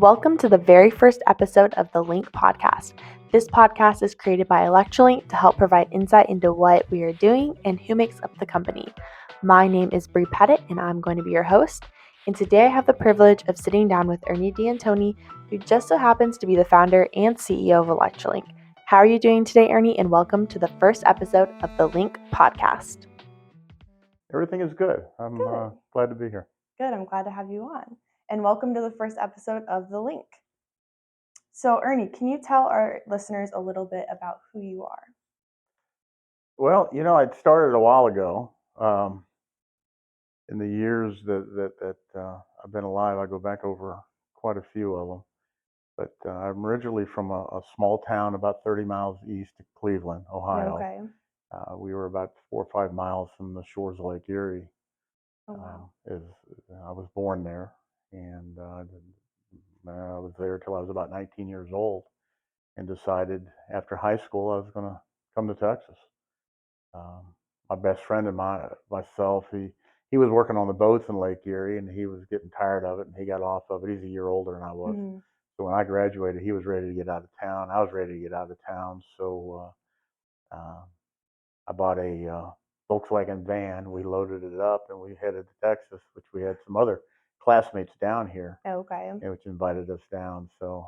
Welcome to the very first episode of the Link podcast. This podcast is created by Electra Link to help provide insight into what we are doing and who makes up the company. My name is Bree Pettit, and I'm going to be your host. And today I have the privilege of sitting down with Ernie D'Antoni, who just so happens to be the founder and CEO of Electra Link. How are you doing today, Ernie? And welcome to the first episode of the Link podcast. Everything is good. I'm glad to be here. Good. I'm glad to have you on. And welcome to the first episode of The Link. So, Ernie, can you tell our listeners a little bit about who you are? Well, I'd started a while ago. In the years that I've been alive, I go back over quite a few of them. But I'm originally from a small town about 30 miles east of Cleveland, Ohio. Okay. We were about 4 or 5 miles from the shores of Lake Erie. Oh, wow. I was born there, and I was there till I was about 19 years old, and decided after high school I was going to come to Texas. My best friend and myself, he was working on the boats in Lake Erie, and he was getting tired of it, and he got off of it. He's a year older than I was. Mm-hmm. So when I graduated, he was ready to get out of town. I was ready to get out of town. So I bought a Volkswagen van. We loaded it up, and we headed to Texas, which we had some other classmates down here, Okay. which invited us down. So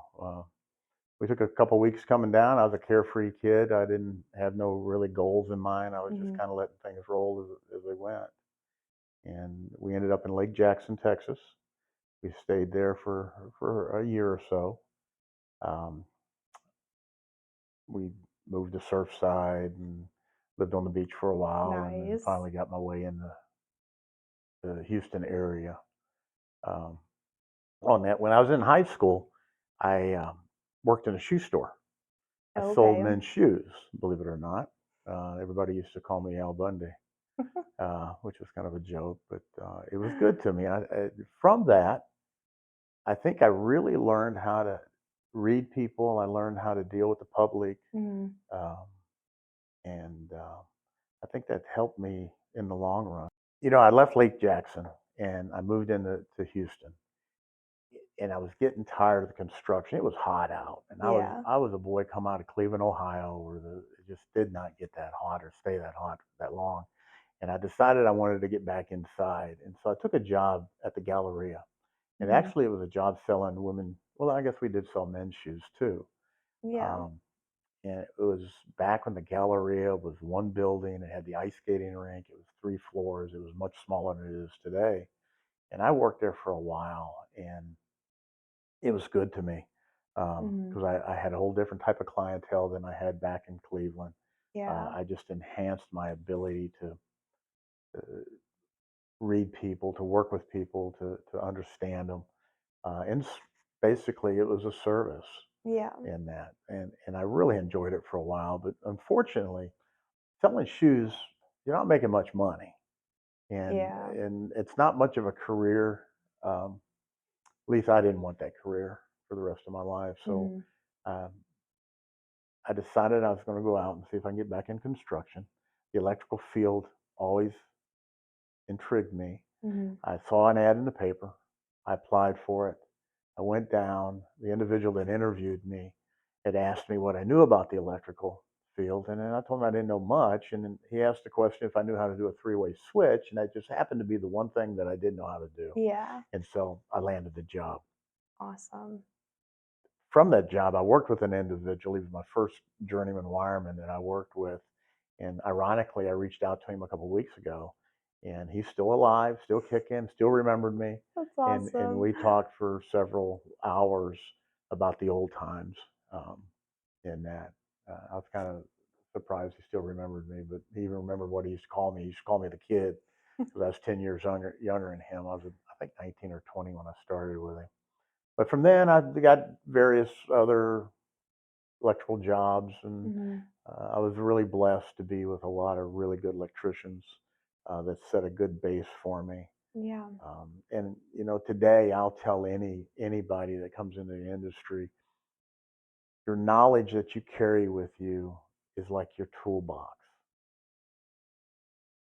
we took a couple weeks coming down. I was a carefree kid. I didn't have no really goals in mind. I was just kind of letting things roll as they went. And we ended up in Lake Jackson, Texas. We stayed there for a year or so. Um, we moved to Surfside and lived on the beach for a while, and then Nice. finally got my way in the Houston area. Um, when I was in high school, I worked in a shoe store. I sold Okay. men's shoes, believe it or not. Everybody used to call me Al Bundy, which was kind of a joke, but it was good to me. From that, I think I really learned how to read people. I learned how to deal with the public, Mm-hmm. um, and I think that helped me in the long run. I left Lake Jackson and I moved into Houston, and I was getting tired of the construction. It was hot out, and Yeah. I was a boy come out of Cleveland, Ohio, where it just did not get that hot or stay that hot that long. And I decided I wanted to get back inside, and so I took a job at the Galleria. And Mm-hmm. actually, it was a job selling women. Well, I guess we did sell men's shoes too. Yeah. Um, and it was back when the Galleria was one building. It had the ice skating rink. It was 3 floors. It was much smaller than it is today. And I worked there for a while, and it was good to me Mm-hmm. because I had a whole different type of clientele than I had back in Cleveland. Yeah. I just enhanced my ability to uh, read people, to work with people, to understand them. And basically, it was a service Yeah. in that, and I really enjoyed it for a while. But unfortunately, selling shoes, you're not making much money, and Yeah. and it's not much of a career. At least I didn't want that career for the rest of my life. So Mm-hmm. um, I decided I was going to go out and see if I can get back in construction. The electrical field always intrigued me. Mm-hmm. I saw an ad in the paper. I applied for it. I went down. The individual that interviewed me had asked me what I knew about the electrical field, and then I told him I didn't know much. And then he asked the question if I knew how to do a three-way switch, and that just happened to be the one thing that I didn't know how to do. Yeah. And so I landed the job. Awesome. From that job, I worked with an individual. He was my first journeyman wireman that I worked with. And ironically, I reached out to him a couple of weeks ago, and he's still alive, still kicking, still remembered me. That's And awesome. we talked for several hours about the old times um, in that. I was kind of surprised he still remembered me, but he even remembered what he used to call me. He used to call me the kid because I was 10 years younger than him. I was, I think, 19 or 20 when I started with him. But from then, I got various other electrical jobs, and Mm-hmm. I was really blessed to be with a lot of really good electricians that set a good base for me. Yeah. And today I'll tell anybody that comes into the industry, your knowledge that you carry with you is like your toolbox.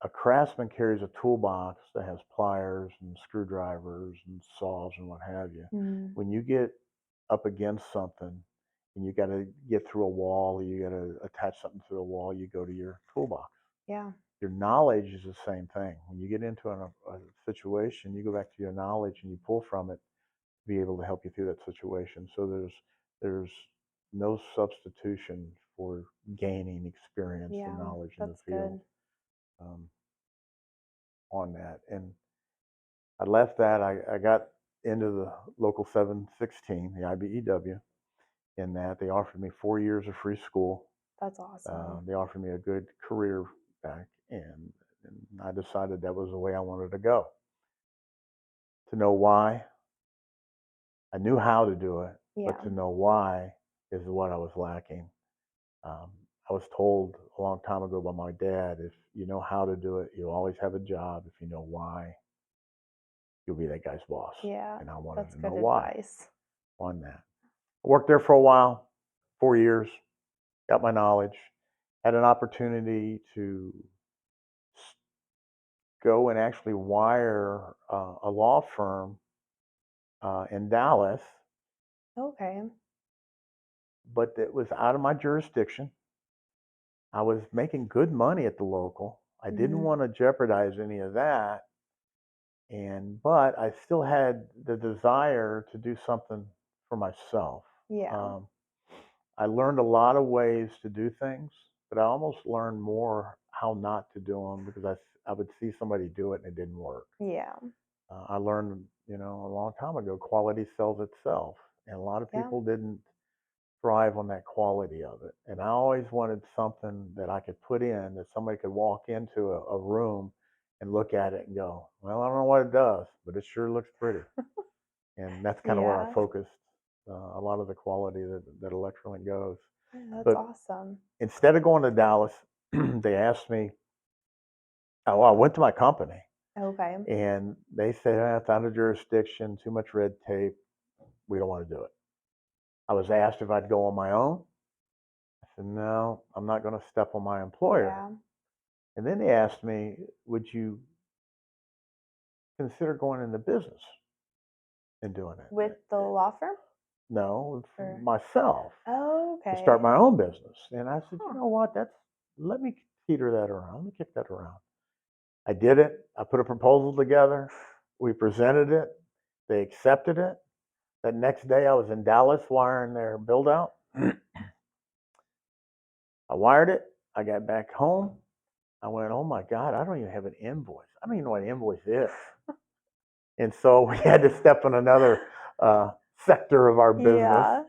A craftsman carries a toolbox that has pliers and screwdrivers and saws and what have you. Mm-hmm. When you get up against something and you got to get through a wall, you got to attach something to the wall, you go to your toolbox. Yeah. Your knowledge is the same thing. When you get into a situation, you go back to your knowledge and you pull from it to be able to help you through that situation. So there's no substitution for gaining experience and Yeah. knowledge in the That's field good. um, on that. And I left that. I got into the local 716, the IBEW, in that they offered me 4 years of free school. That's awesome. They offered me a good career back, and I decided that was the way I wanted to go. To know why, I knew how to do it, but Yeah. to know why is what I was lacking. Um, I was told a long time ago by my dad, if you know how to do it, you'll always have a job. If you know why, you'll be that guy's boss. Yeah. And I wanted That's to know good why advice. on that. I worked there for a while, 4 years, got my knowledge, had an opportunity to go and actually wire a law firm in Dallas, Okay. but it was out of my jurisdiction. I was making good money at the local. I didn't Mhm. want to jeopardize any of that, but I still had the desire to do something for myself. Yeah. Um, I learned a lot of ways to do things, but I almost learned more how not to do them because I would see somebody do it and it didn't work. Yeah. I learned, a long time ago, quality sells itself, and a lot of Yeah. people didn't thrive on that quality of it. And I always wanted something that I could put in that somebody could walk into a room and look at it and go, well, I don't know what it does, but it sure looks pretty. And that's kind of where I Yeah. focused a lot of the quality that Electrolink goes. Yeah, that's But awesome. instead of going to Dallas, they asked me, oh, I went to my company Okay. and they said, it's out of jurisdiction, too much red tape. We don't want to do it. I was asked if I'd go on my own. I said, no, I'm not going to step on my employer. Yeah. And then they asked me, would you consider going into business and doing With it? the law firm? No, for Or myself, to start okay. my own business. And I said, you Huh. know what? Let me teeter that around. Let me kick that around. I did it. I put a proposal together. We presented it. They accepted it. That next day, I was in Dallas wiring their build out. I wired it. I got back home. I went, oh my God, I don't even have an invoice. I don't even know what an invoice is. And so we had to step in another sector of our business Yeah.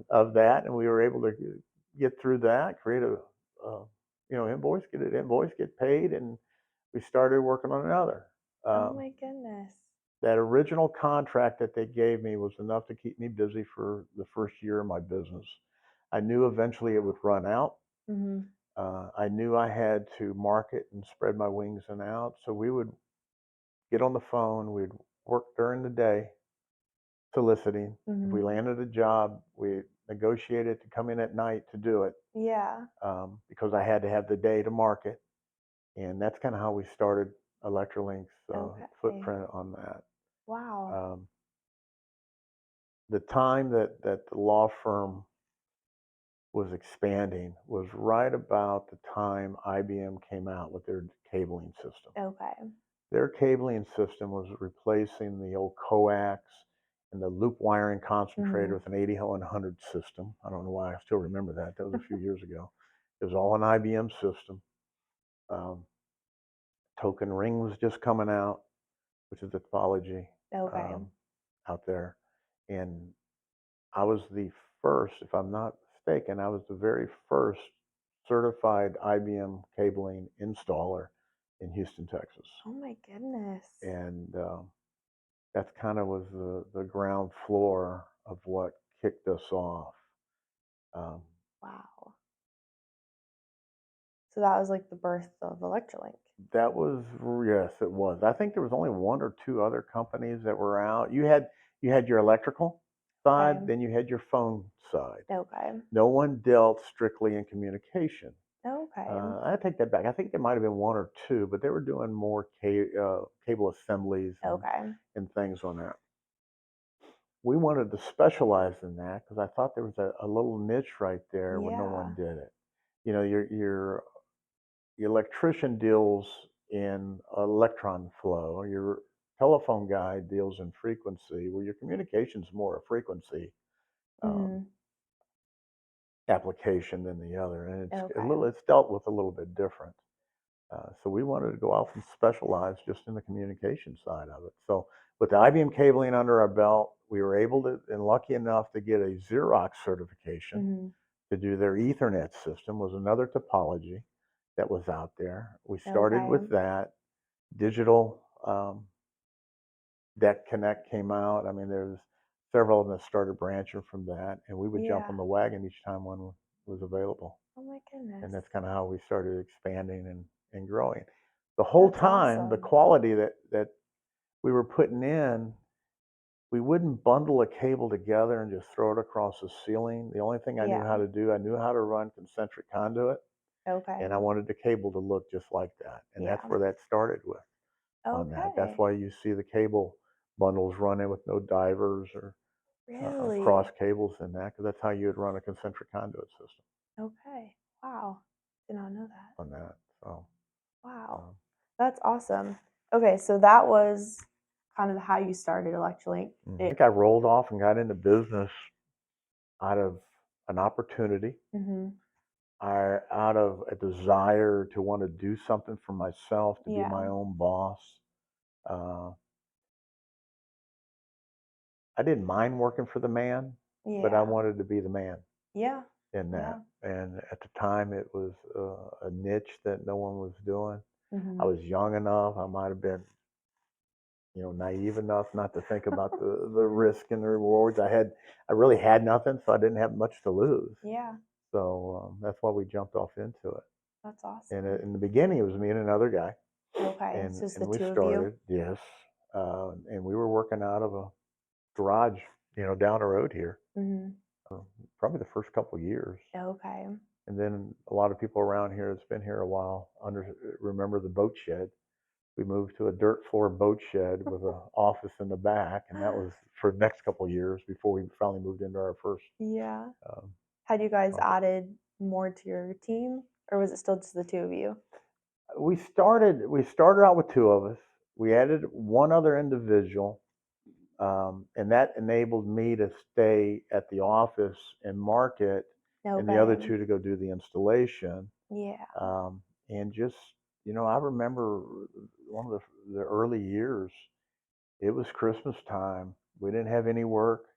of that, and we were able to get through that, create invoice, get an invoice, get paid, and we started working on another. Oh Um, my goodness. that original contract that they gave me was enough to keep me busy for the first year of my business. I knew eventually it would run out. Mhm. I knew I had to market and spread my wings and out. So we would get on the phone, we'd work during the day soliciting. If we Mhm. landed a job, we negotiated to come in at night to do it Yeah. because I had to have the day to market. And that's kind of how we started Electrolink's Okay. footprint on that. Wow. Um, the time that the law firm was expanding was right about the time IBM came out with their cabling system. Okay. Their cabling system was replacing the old coax and the loop wiring concentrator Mhm. with an 80-100 system. I don't know why I still remember that. That was a few years ago. It was all an IBM system. Um, Token ring was just coming out, which is the topology Okay. out there. And I was the first, if I'm not mistaken, I was the very first certified IBM cabling installer in Houston, Texas. Oh my goodness. And that's kind of was the ground floor of what kicked us off. Um, Wow. So that was like the birth of Electrolink. that was yes, it was. I think there was only one or two other companies that were out. You had your electrical side, Okay. then you had your phone side. Okay. No one dealt strictly in communication. Okay. I take that back. I think there might have been one or two, but they were doing more cable assemblies Okay. and things on that. we wanted to specialize in that because I thought there was a little niche right there where no one Yeah. did it. You know, your electrician deals in electron flow. Your telephone guy deals in frequency. Well, your communication's more a frequency um, Mhm. application than the other, and Okay. it's dealt with a little bit different. So we wanted to go off and specialize just in the communication side of it. So with the IBM cabling under our belt, we were able to, and lucky enough to get a Xerox certification Mhm. to do their Ethernet system. Was another topology that was out there. We started with Okay. that. Digital Deck Connect came out. I mean, there's several of them that started branching from that, and we would jump on Yeah. the wagon each time one was available. Oh my And goodness. that's kind of how we started expanding and growing. The whole That's time, the awesome. quality that we were putting in, we wouldn't bundle a cable together and just throw it across the ceiling. The only thing I knew how Yeah. to do, I knew how to run concentric conduit, and I Okay. wanted the cable to look just like that. And that's Yeah. where that started with on that. That's Okay. why you see the cable bundles running with no divers or cross Really? cables in that, because that's how you would run a concentric conduit system Okay. Wow. Did not know that. on that. So. Wow. Um, That's awesome. Okay, so that was kind of how you started Electrolink. I think I rolled off and got into business out of an opportunity, Mhm. out of a desire to want to do something for myself, to be Yeah. my own boss. Uh, I didn't mind working for the man, but I Yeah. wanted to be the man Yeah. in that. Yeah. And at the time, it was a niche that no one was doing. I Mhm. was young enough. I might have been, naive enough not to think about the risk and the rewards. I really had nothing, so I didn't have much to lose. Yeah. So that's why we jumped off into it. That's And awesome. in the beginning, it was me and another guy, Okay. and So it's the and we two of you? started, yes, and we were working out of a garage, down the road here, Mhm. uh, probably the first couple of years. Okay. And then a lot of people around here that's been here a while remember the boat shed. We moved to a dirt floor boat shed with an office in the back, and that was for the next couple of years before we finally moved into our first Yeah. um, Had you guys office. added more to your team, or was it still just the two of you? We started out with two of us. We added one other individual, and that enabled me to stay at the office and market, and the other Okay. two to go do the installation. Yeah. Um, and just, I remember one of the early years. It was Christmas time. We didn't have any work.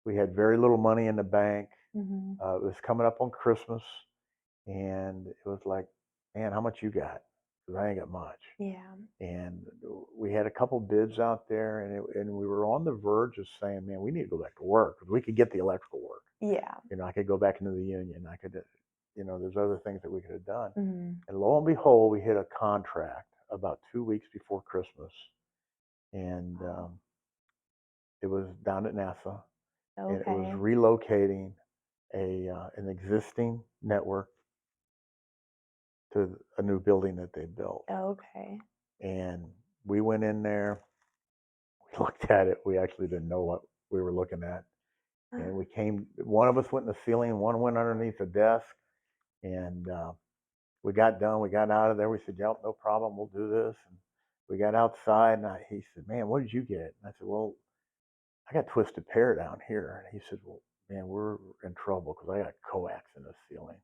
We had very little money in the bank. Mhm. It was coming up on Christmas, and it was like, man, how much you got? Because I ain't got much. Yeah. And we had a couple bids out there, and we were on the verge of saying, man, we need to go back to work because we could get the electrical work. Yeah. I could go back into the union. I could, there's other things that we could have done. Mhm. And lo and behold, we hit a contract about 2 weeks before Christmas, and Wow. it was down at NASA, and it was Okay. relocating an existing network to a new building that they built. Okay. And we went in there, we looked at it, we actually didn't know what we were looking at. And one of us went in the ceiling, one went underneath the desk, and we got done, we got out of there. We said, yep, no problem, we'll do this. And we got outside, and he said, man, what did you get? And I said, well, I got twisted pair down here. And he said, well, man, we're in trouble because I got coax in the ceiling.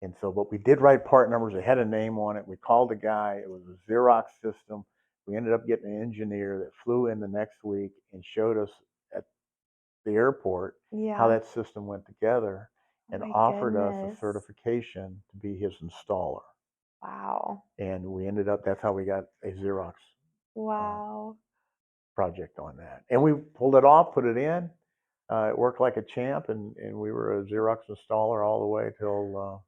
And so, but we did write part numbers. It had a name on it. We called the guy. It was a Xerox system. We ended up getting an engineer that flew in the next week and showed us at the airport how Yeah. that system went together, Oh and my offered us a goodness. certification to be his installer. Wow. And we ended up, that's how we got a Xerox uh, Wow. project on that. And we pulled it off, put it in. It worked like a champ, and we were a Xerox installer all the way till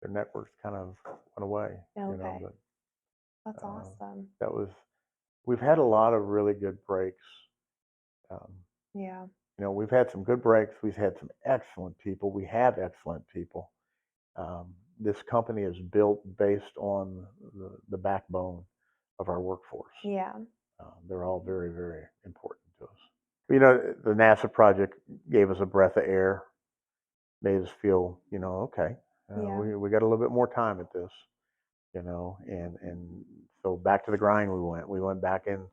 their networks kind of went away, Okay. but That's uh, awesome. that was, we've had a lot of really good breaks. Um, Yeah. we've had some good breaks. We've had some excellent people. We have excellent people. This company is built based on the backbone of our workforce. Yeah. They're all very, very important to us. You know, the NASA project gave us a breath of air, made us feel, okay, Yeah. we got a little bit more time at this, and so back to the grind we went. We went back in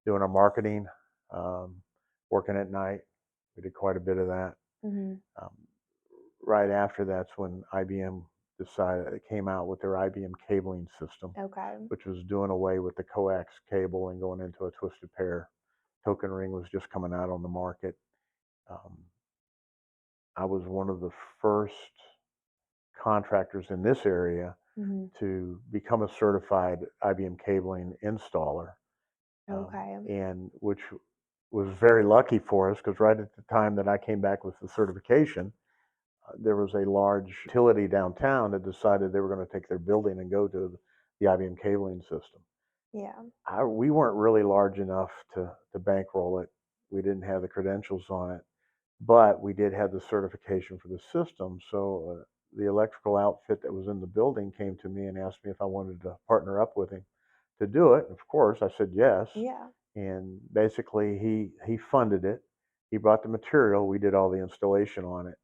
doing our marketing, um, working at night. We did quite a bit of that. Mhm. Um, right after that's when IBM decided it came out with their IBM cabling system, Okay. which was doing away with the coax cable and going into a twisted pair. Token ring was just coming out on the market. Um, I was one of the first contractors in this area Mhm. to become a certified IBM cabling installer, Okay. and which was very lucky for us because right at the time that I came back with the certification, there was a large utility downtown that decided they were going to take their building and go to the IBM cabling system. Yeah. We weren't really large enough to bankroll it. We didn't have the credentials on it, but we did have the certification for the system. So the electrical outfit that was in the building came to me and asked me if I wanted to partner up with him to do it. Of course, I said yes. Yeah. And basically, he funded it. He brought the material. We did all the installation on it,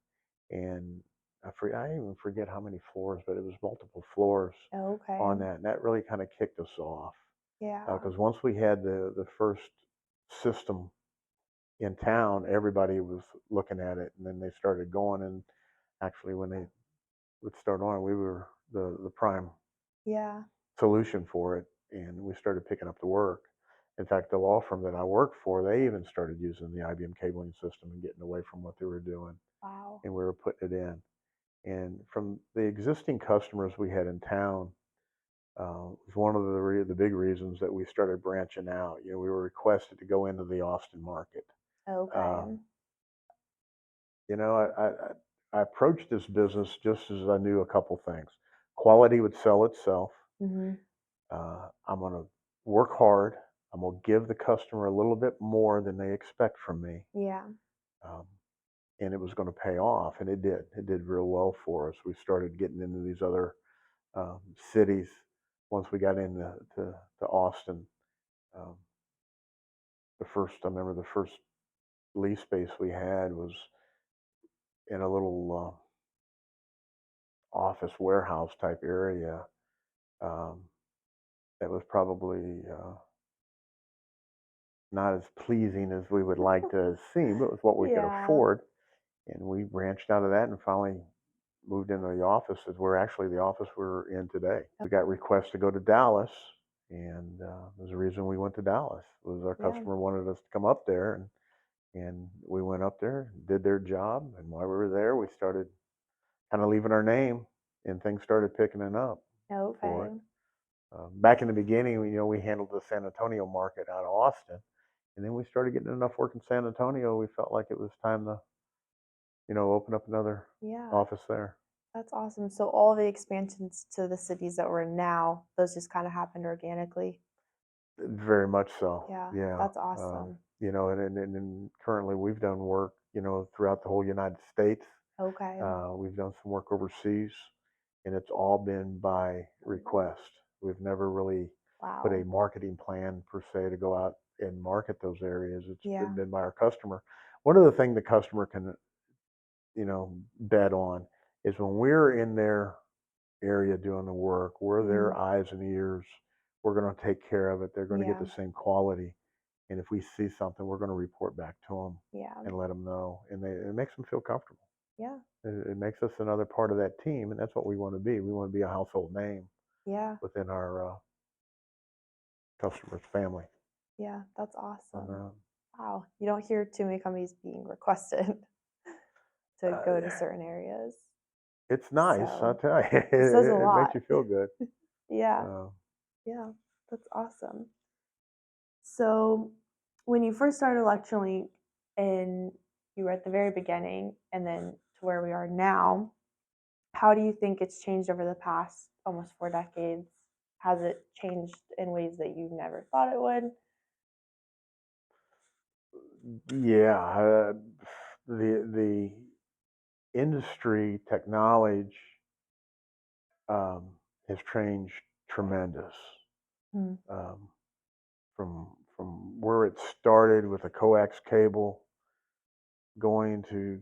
and I even forget how many floors, but it was multiple floors Okay. on that, and that really kind of kicked us off Yeah. because once we had the first system in town, everybody was looking at it, and then they started going. And actually, when they would start on, we were the prime Yeah. solution for it, and we started picking up the work. In fact, the law firm that I worked for, they even started using the IBM cabling system and getting away from what they were doing, Wow. and we were putting it in. And from the existing customers we had in town, was one of the big reasons that we started branching out. You know, we were requested to go into the Austin market. Okay. Um, you know, I approached this business just as I knew a couple things. Quality would sell itself. Mhm. I'm going to work hard. I'm going to give the customer a little bit more than they expect from me. Yeah. Um, and it was going to pay off, and it did. It did real well for us. We started getting into these other cities once we got into to Austin. Um, I remember the first lease space we had was in a little office warehouse type area. Um, that was probably not as pleasing as we would like to seem, but it was what we could Yeah. afford. And we branched out of that and finally moved into the offices. We're actually the office we're in today. We got requests to go to Dallas, and there's a reason we went to Dallas. Was our Yeah. customer wanted us to come up there, and we went up there, did their job, and while we were there, we started kind of leaving our name, and things started picking it up for it. Okay. Back in the beginning, we handled the San Antonio market out of Austin, and then we started getting enough work in San Antonio. We felt like it was time to, open up another Yeah. office there. That's awesome. So all the expansions to the cities that we're in now, those just kind of happened organically. Very much so. Yeah. Yeah. That's awesome. And currently we've done work, throughout the whole United States. Okay. We've done some work overseas, and it's all been by request. We've never really put a Wow. marketing plan per se to go out and market those areas. It's Yeah. been by our customer. One of the things the customer can, bet on is when we're in their area doing the work, we're Mhm. their eyes and ears. We're going to take care of it. They're going to get Yeah. the same quality. And if we see something, we're going to report back to them Yeah. and let them know. And it makes them feel comfortable. Yeah. It makes us another part of that team, and that's what we want to be. We want to be a household name Yeah. within our customers' family. Yeah. That's And, awesome. Wow. You don't hear too many companies being requested to uh, go to certain areas. it's nice, I So tell you. it says a It makes lot. you feel good. Yeah. Uh, Yeah. That's awesome. So when you first started Electrolink and you were at the very beginning and then to where we are now, how do you think it's changed over the past almost 4 decades? Has it changed in ways that you never thought it would? yeah, the industry technology has changed tremendous. Mm. Um, from from where it started with a coax cable, going to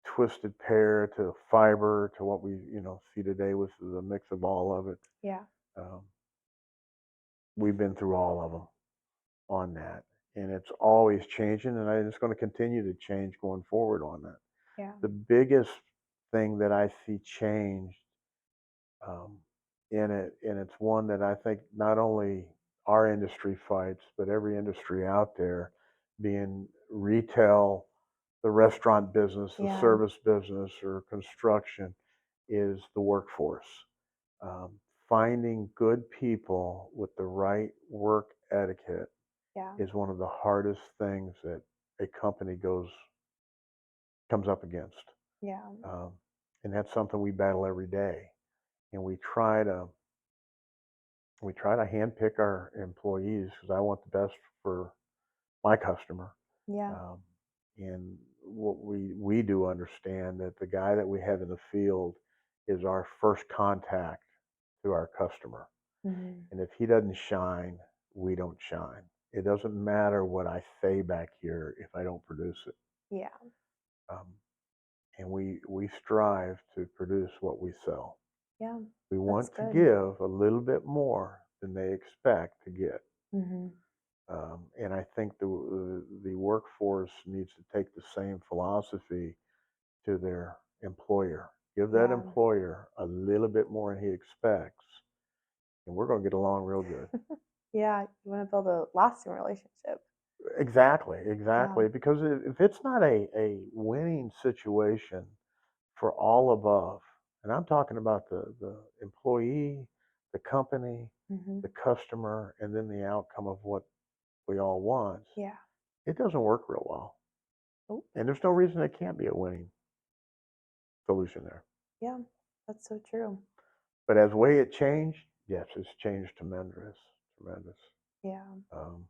twisted pair to fiber to what we see today with the mix of all of it. Yeah. Um, we've been through all of them on that, and it's always changing, and it's going to continue to change going forward on that. Yeah. The biggest thing that I see changed um, in it, and it's one that I think not only our industry fights, but every industry out there, being retail, the restaurant business, the Yeah. service business, or construction, is the workforce. Um, Finding good people with the right work etiquette Yeah. is one of the hardest things that a company comes up against. Yeah. Um, and that's something we battle every day. And we try to handpick our employees because I want the best for my customer. Yeah. Um, and what we do understand that the guy that we have in the field is our first contact to our customer. Mm-hmm. And if he doesn't shine, we don't shine. It doesn't matter what I say back here if I don't produce it. Yeah. Um, and we strive to produce what we sell. Yeah. We That's want to good. give a little bit more than they expect to get. Mm-hmm. And I think the workforce needs to take the same philosophy to their employer. Give that Yeah. employer a little bit more than he expects, and we're going to get along real good. Yeah. You want to build a lasting relationship. Exactly, Yeah. exactly. Because if it's not a winning situation for all above, and I'm talking about the employee, the company, Mm-hmm. the customer, and then the outcome of what we all want, Yeah. it doesn't work real well. Oh. And there's no reason it can't be a winning solution there. Yeah. That's so true. But as way it changed, yes, it's changed tremendous, tremendous Yeah. um,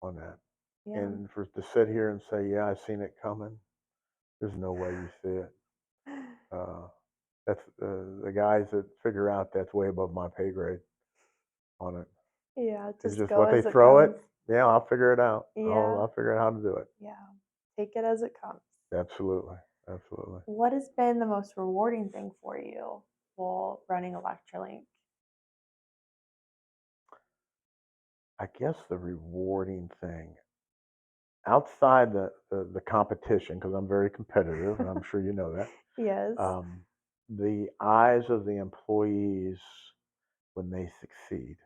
on that. Yeah. And for to sit here and say, yeah, I seen it coming, there's no way you see it. Uh, that's the guys that figure out that's way above my pay grade on it. Yeah. It's Just just go what they as it throw it. comes. Yeah, I'll figure it out. Yeah. I'll figure out how to do it. Yeah. Take it as it comes. Absolutely, absolutely. What has been the most rewarding thing for you while running Electralink? I guess the rewarding thing outside the competition, because I'm very competitive, and I'm sure you know that. Yes. Um, the eyes of the employees when they succeed.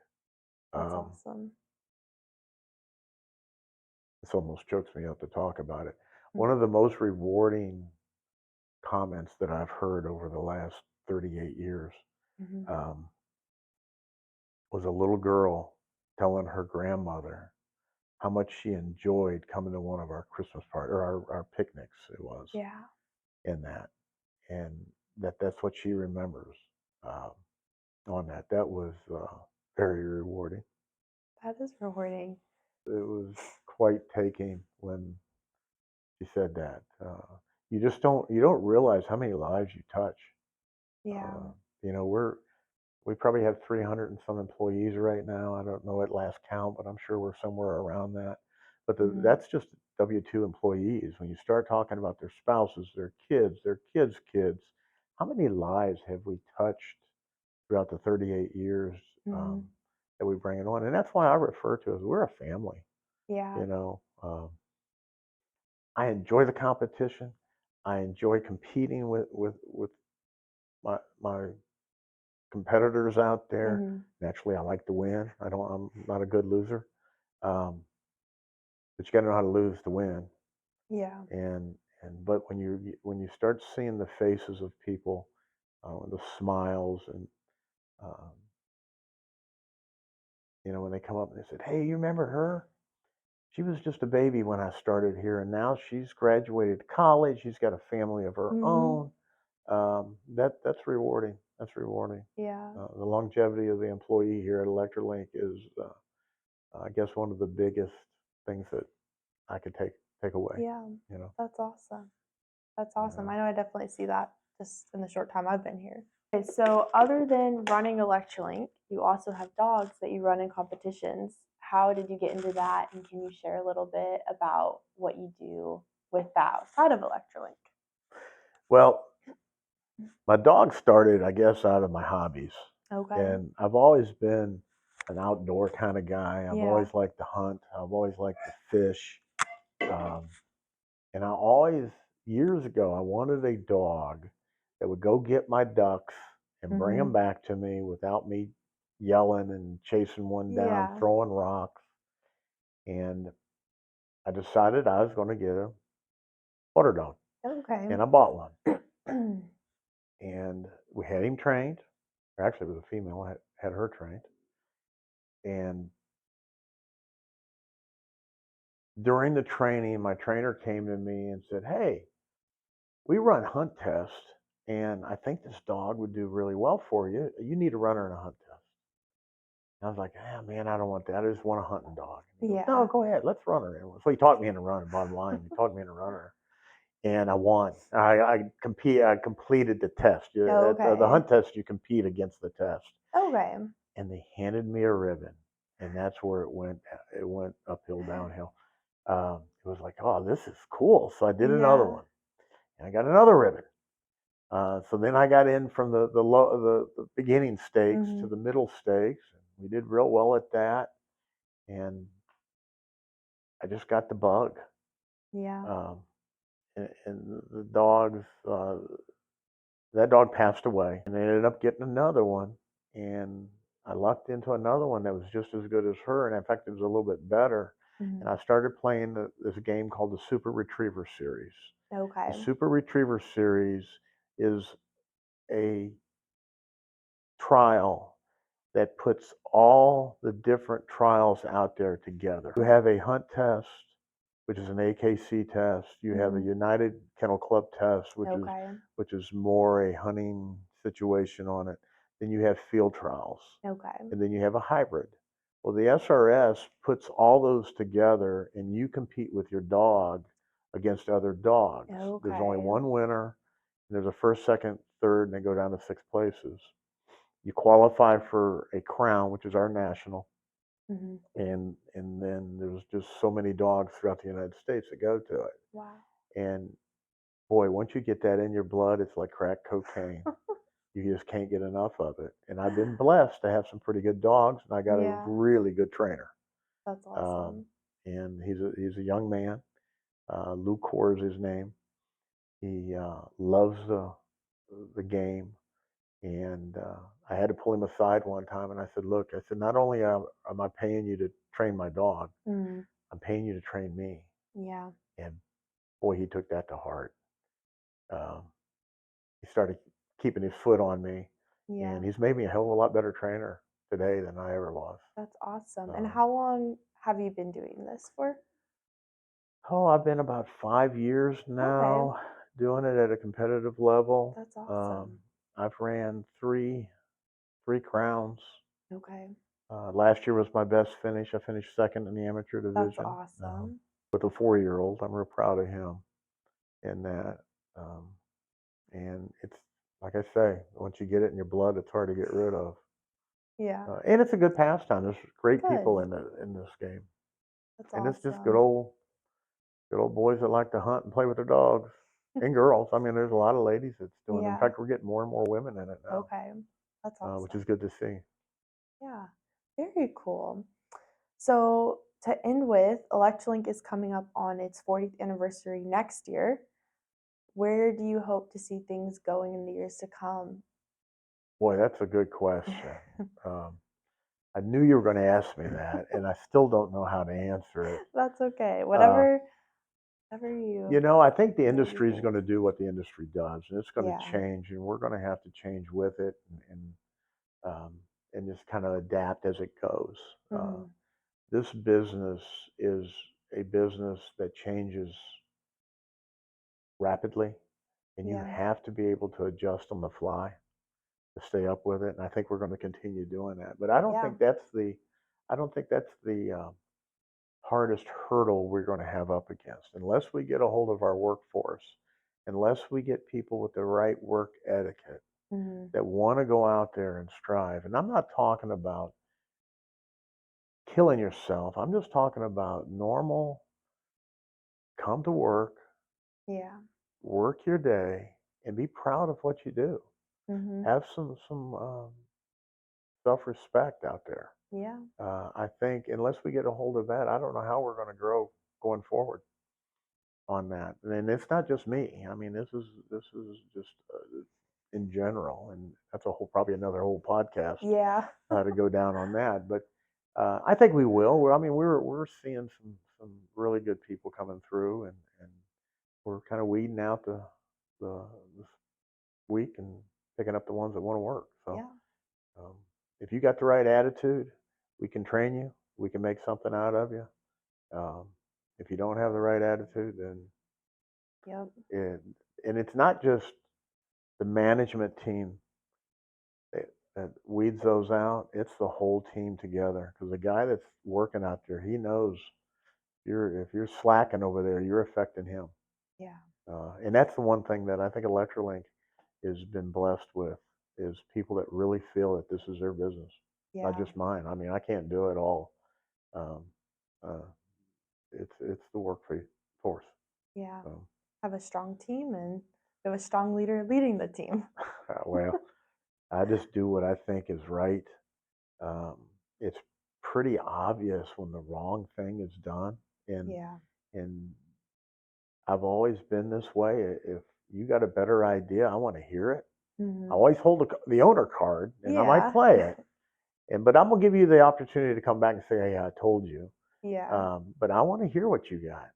That's Um, awesome. this almost chokes me up to talk about it. Mm. One of the most rewarding comments that I've heard over the last 38 years Mm-hmm. um, was a little girl telling her grandmother how much she enjoyed coming to one of our Christmas parties or our picnics. It was Yeah. in that, and that's what she remembers um, on that. That was very rewarding. That is rewarding. It was quite taking when she said that. You don't realize how many lives you touch. Yeah. Uh, we probably have 300 and some employees right now. I don't know at last count, but I'm sure we're somewhere around that. But Mm-hmm. that's just W-2 employees. When you start talking about their spouses, their kids, their kids' kids, how many lives have we touched throughout the 38 years Mm-hmm. that we bring it on? And that's why I refer to it as we're a family. Yeah. You know, I enjoy the competition. I enjoy competing with my competitors out there. Mm-hmm. Naturally, I like to win. I'm not a good loser, um, but you got to know how to lose to win. Yeah. But when you start seeing the faces of people, the smiles, and um, when they come up and they said, "Hey, you remember her? She was just a baby when I started here, and now she's graduated college. She's got a family of her Mm-hmm. own." That's rewarding. That's rewarding. Yeah. The longevity of the employee here at Electra Link is, I guess, one of the biggest things that I could take away. Yeah. You know, That's awesome. That's you awesome. know. I know I definitely see that just in the short time I've been here. Okay, so other than running Electralink, you also have dogs that you run in competitions. how did you get into that? And can you share a little bit about what you do with that outside of Electra Link? Well, my dog started, I guess, out of my hobbies. Okay. And I've always been an outdoor kind of guy. I've Yeah. always liked to hunt. I've always liked to fish. Um, and I always, years ago, I wanted a dog that would go get my ducks and bring them back to me without me yelling and chasing one down, Yeah. throwing rocks. And I decided I was going to get a water dog. Okay. And I bought one. And we had him trained. Or actually, it was a female. I had her trained. And during the training, my trainer came to me and said, "Hey, we run hunt tests, and I think this dog would do really well for you. You need to run her in a hunt test." And I was like, "Ah, man, I don't want that. I just want a hunting dog." And he goes, "No, go ahead. Let's run her." So he taught me how to run. Bottom line, he taught me how to run her, and I won. I completed the test. The hunt test, you compete against the test. Okay. And they handed me a ribbon, and that's where it went. It went uphill, downhill. It was like, oh, this is cool. So I did another one, and I got another ribbon. So then I got in from the beginning stakes to the middle stakes. We did real well at that, and I just got the bug. Yeah. And the dogs, that dog passed away, and I ended up getting another one, and I lucked into another one that was just as good as her, and in fact, it was a little bit better. And I started playing this game called the Super Retriever Series. Okay. The Super Retriever Series is a trial that puts all the different trials out there together. You have a hunt test, which is an AKC test. You have a United Kennel Club test, which is more a hunting situation on it. Then you have field trials. Okay. And then you have a hybrid. Well, the SRS puts all those together, and you compete with your dog against other dogs. There's only one winner. And there's a first, second, third, and they go down to 6 places. You qualify for a crown, which is our national, and then there's just so many dogs throughout the United States that go to it. Wow. And boy, once you get that in your blood, it's like crack cocaine. You just can't get enough of it. And I've been blessed to have some pretty good dogs, and I got a really good trainer. That's awesome. And he's a young man. Lou Core is his name. He loves the game. And I had to pull him aside one time, and I said, "Look," I said, "not only am I paying you to train my dog, I'm paying you to train me." Yeah. And boy, he took that to heart. Um, he started keeping his foot on me, and he's made me a hell of a lot better trainer today than I ever was. That's awesome. And how long have you been doing this for? Oh, I've been about 5 years now doing it at a competitive level. That's awesome. I've ran three crowns. Okay. Last year was my best finish. I finished second in the amateur That's division awesome. with a 4-year-old. I'm real proud of him in that. And it's like I say, once you get it in your blood, it's hard to get rid of. Yeah. And it's a good pastime. There's great people Good. in this game, That's and it's just awesome. good old boys that like to hunt and play with their dogs, and girls. I mean, there's a lot of ladies that's doing it. In fact, we're getting more and more women in it now, Okay. That's awesome. which is good to see. Yeah. Very cool. So to end with, Electralink is coming up on its 40th anniversary next year. Where do you hope to see things going in the years to come? Boy, that's a good question. I knew you were going to ask me that, and I still don't know how to answer it. That's okay. Whatever you. You know, I think the you industry is think. going to do what the industry does, and it's going to Yeah. change, and we're going to have to change with it, um, and just kind of adapt as it goes. This business is a business that changes rapidly, and you have to be able to adjust on the fly to stay up with it. And I think we're going to continue doing that. But I don't think that's the hardest hurdle we're going to have up against, unless we get a hold of our workforce, unless we get people with the right work etiquette that want to go out there and strive. And I'm not talking about killing yourself. I'm just talking about normal, come to work, Yeah. work your day, and be proud of what you do. Mhm. Have some self-respect out there. Yeah. I think unless we get a hold of that, I don't know how we're going to grow going forward on that. And it's not just me. I mean, this is just in general, and that's a whole probably another whole podcast Yeah. to go down on that. But I think we will. I mean, we're seeing some really good people coming through, and we're kind of weeding out the this week and picking up the ones that want to work. So Yeah. um, if you got the right attitude, we can train you. We can make something out of you. Um, if you don't have the right attitude, then Yep. it, and it's not just the management team that weeds those out. It's the whole team together because the guy that's working out there, he knows if you're slacking over there, you're affecting him. Yeah. And that's the one thing that I think Electrolink has been blessed with is people that really feel that this is their business, not Yeah. just mine. I mean, I can't do it all. Um, uh, it's the workforce. Yeah. So, Have a strong team and have a strong leader leading the team. well, I just do what I think is right. Um, it's pretty obvious when the wrong thing is done, and Yeah. and I've always been this way. If you got a better idea, I want to hear it. I Mhm. always hold the owner card, and I might Yeah. play it, but I'm gonna give you the opportunity to come back and say, "Hey, I told you." Yeah. But I want to hear what you got.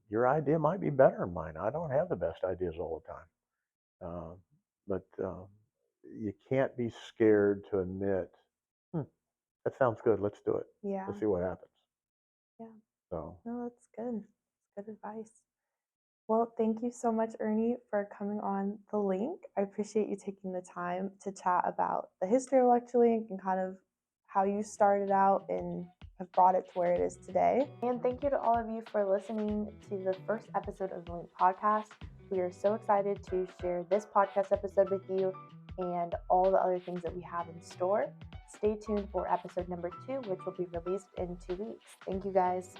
Your idea might be better than mine. I don't have the best ideas all the time, but you can't be scared to admit, hmm, that sounds good. Let's do it. Yeah. Let's see what happens. Yeah. So, No, that's good. That's good advice. Well, thank you so much, Ernie, for coming on the link. I appreciate you taking the time to chat about the history of Electrolink and kind of how you started out and have brought it to where it is today. And thank you to all of you for listening to the first episode of the Link podcast. We are so excited to share this podcast episode with you and all the other things that we have in store. Stay tuned for episode number 2, which will be released in 2 weeks. Thank you guys.